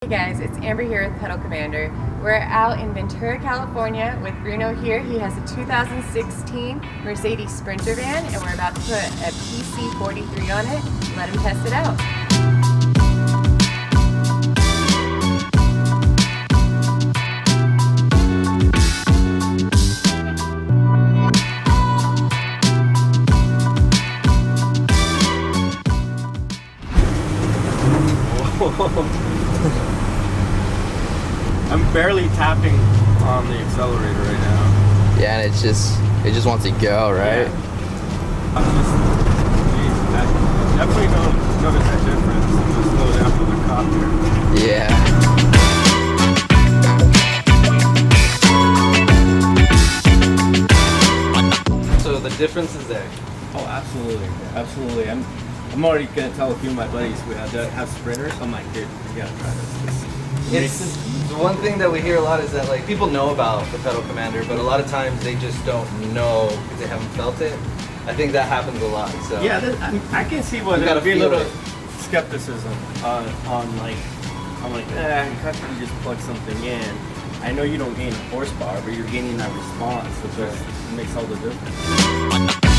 Hey guys, it's Amber here with Pedal Commander. We're out in Ventura, California with Bruno here. He has a 2016 Mercedes Sprinter van and we're about to put a PC-43 on it and let him test it out. I'm barely tapping on the accelerator right now. Yeah, and it just wants to go, right? Yeah. I definitely don't notice that difference. I'm gonna slow down for the cop here. Yeah. So the difference is there. Oh, absolutely, absolutely. I'm already gonna tell a few of my buddies who have sprinters. I'm like, dude, you gotta try this. It's the one thing that we hear a lot is that like people know about the Pedal Commander, but a lot of times they just don't know because they haven't felt it. I think that happens a lot. So yeah, I can see what gotta be a feel little it. skepticism on like, I'm like, how can you just plug something in? I know you don't gain horsepower, but you're gaining that response, which makes all the difference.